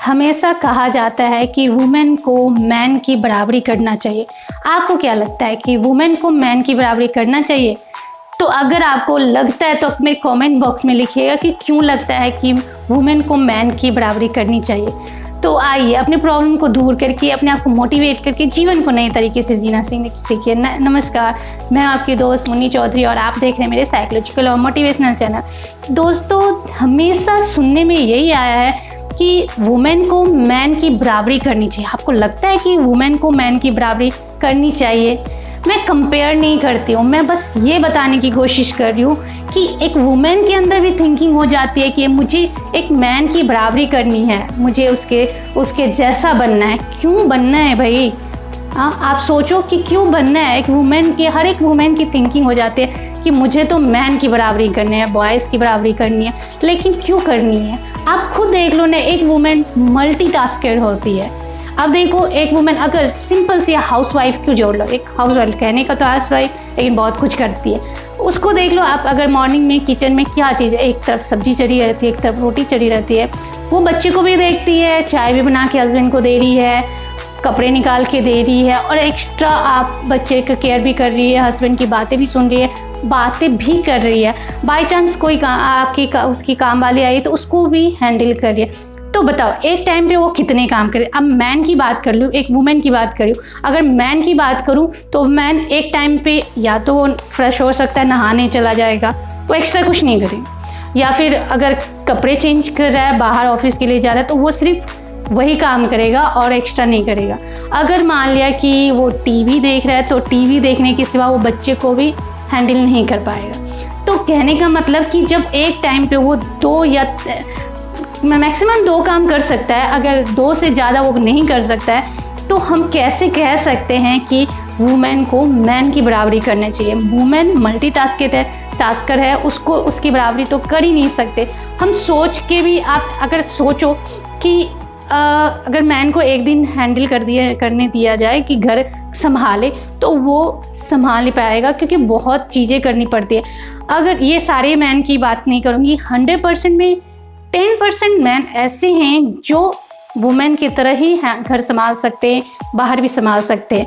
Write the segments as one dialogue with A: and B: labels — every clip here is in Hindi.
A: हमेशा कहा जाता है कि वुमेन को मैन की बराबरी करना चाहिए। आपको क्या लगता है कि वुमेन को मैन की बराबरी करना चाहिए? तो अगर आपको लगता है तो अपने कमेंट बॉक्स में लिखिएगा कि क्यों लगता है कि वुमेन को मैन की बराबरी करनी चाहिए। तो आइए अपने प्रॉब्लम को दूर करके अपने आप को मोटिवेट करके जीवन को नए तरीके से जीना सीखिए। नमस्कार, मैं आपकी दोस्त मुन्नी चौधरी और आप देख रहे हैं मेरे साइकोलॉजिकल और मोटिवेशनल चैनल। दोस्तों, हमेशा सुनने में यही आया है कि वुमेन को मैन की बराबरी करनी चाहिए। आपको लगता है कि वुमेन को मैन की बराबरी करनी चाहिए? मैं कंपेयर नहीं करती हूँ, मैं बस ये बताने की कोशिश कर रही हूँ कि एक वुमेन के अंदर भी थिंकिंग हो जाती है कि मुझे एक मैन की बराबरी करनी है, मुझे उसके जैसा बनना है। क्यों बनना है भाई? आप सोचो कि क्यों बनना है। हर एक वुमेन की थिंकिंग हो जाती है कि मुझे तो मैन की बराबरी करनी है, बॉयज़ की बराबरी करनी है। लेकिन क्यों करनी है? आप खुद देख लो ना, एक वुमेन मल्टीटास्कर होती है। अब देखो, एक वुमेन अगर सिंपल सी हाउसवाइफ क्यों जोड़ लो, एक हाउसवाइफ कहने का तो हाउसवाइफ, लेकिन बहुत कुछ करती है। उसको देख लो आप, अगर मॉर्निंग में किचन में क्या चीज़ है, एक तरफ सब्जी चढ़ी रहती है, एक तरफ रोटी चढ़ी रहती है। वो बच्चे को भी देखती है, चाय भी बना के हस्बैंड को दे रही है, कपड़े निकाल के दे रही है, और एक्स्ट्रा आप बच्चे का केयर भी कर रही है, हस्बैंड की बातें भी सुन रही है, बातें भी कर रही है। बाय चांस कोई उसकी काम वाली आई तो उसको भी हैंडल कर रही है। तो बताओ, एक टाइम पे वो कितने काम करे? अब मैन की बात कर लूँ, एक वुमेन की बात करूँ। अगर मैन की बात करूँ तो मैन एक टाइम पे या तो वो फ्रेश हो सकता है, नहाने चला जाएगा, वो एक्स्ट्रा कुछ नहीं करे। या फिर अगर कपड़े चेंज कर रहा है, बाहर ऑफिस के लिए जा रहा है, तो वो सिर्फ वही काम करेगा और एक्स्ट्रा नहीं करेगा। अगर मान लिया कि वो टीवी देख रहा है तो टीवी देखने के सिवा वो बच्चे को भी हैंडल नहीं कर पाएगा। तो कहने का मतलब कि जब एक टाइम पे वो दो या मैक्सिमम 2 काम कर सकता है, अगर 2 से ज़्यादा वो नहीं कर सकता है, तो हम कैसे कह सकते हैं कि वुमेन को मैन की बराबरी करनी चाहिए? वुमेन टास्कर है, उसकी बराबरी तो कर ही नहीं सकते। हम सोच के भी, आप अगर सोचो कि अगर मैन को एक दिन हैंडल करने दिया जाए कि घर संभाले, तो वो संभाल नहीं पाएगा, क्योंकि बहुत चीज़ें करनी पड़ती है। अगर ये सारे मैन की बात नहीं करूँगी, 100% में 10% मैन ऐसे हैं जो वुमेन की तरह ही घर संभाल सकते हैं, बाहर भी संभाल सकते हैं।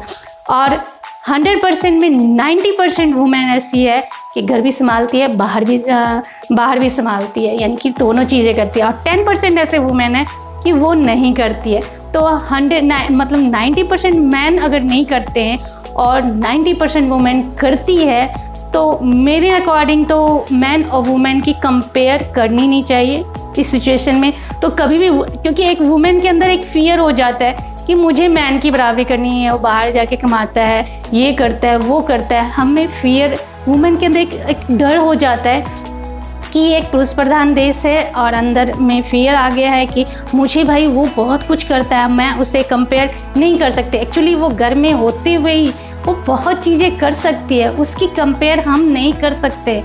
A: और 100% में 90% वुमेन ऐसी है कि घर भी संभालती है, बाहर भी संभालती है, यानी कि दोनों चीज़ें करती है। और 10% ऐसे वुमेन है कि वो नहीं करती है। तो 90% मैन अगर नहीं करते हैं और 90% वुमेन करती है, तो मेरे अकॉर्डिंग तो मैन और वुमेन की कंपेयर करनी नहीं चाहिए इस सिचुएशन में। तो कभी भी, क्योंकि एक वुमेन के अंदर एक फियर हो जाता है कि मुझे मैन की बराबरी करनी है, वो बाहर जाके कमाता है, ये करता है, वो करता है। हमें फियर, वुमेन के अंदर एक डर हो जाता है कि एक पुरुष प्रधान देश है और अंदर में फियर आ गया है कि मुझे भाई वो बहुत कुछ करता है, मैं उसे कंपेयर नहीं कर सकते। एक्चुअली वो घर में होते हुए ही वो बहुत चीज़ें कर सकती है, उसकी कंपेयर हम नहीं कर सकते।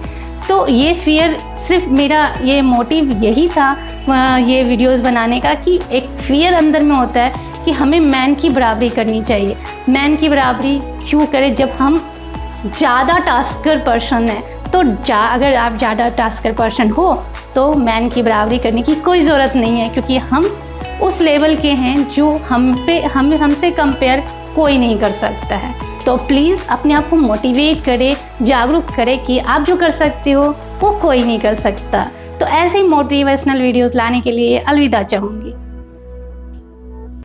A: तो ये फियर, सिर्फ मेरा ये मोटिव यही था ये वीडियोस बनाने का, कि एक फियर अंदर में होता है कि हमें मैन की बराबरी करनी चाहिए। मैन की बराबरी क्यों करें? जब हम ज़्यादा टास्कर पर्सन है, तो अगर आप ज़्यादा टास्कर पर्सन हो तो मैन की बराबरी करने की कोई ज़रूरत नहीं है, क्योंकि हम उस लेवल के हैं जो हमसे कंपेयर कोई नहीं कर सकता है। तो प्लीज़ अपने आप को मोटिवेट करें, जागरूक करें कि आप जो कर सकते हो वो कोई नहीं कर सकता। तो ऐसे ही मोटिवेशनल वीडियोस लाने के लिए अलविदा चाहूँगी।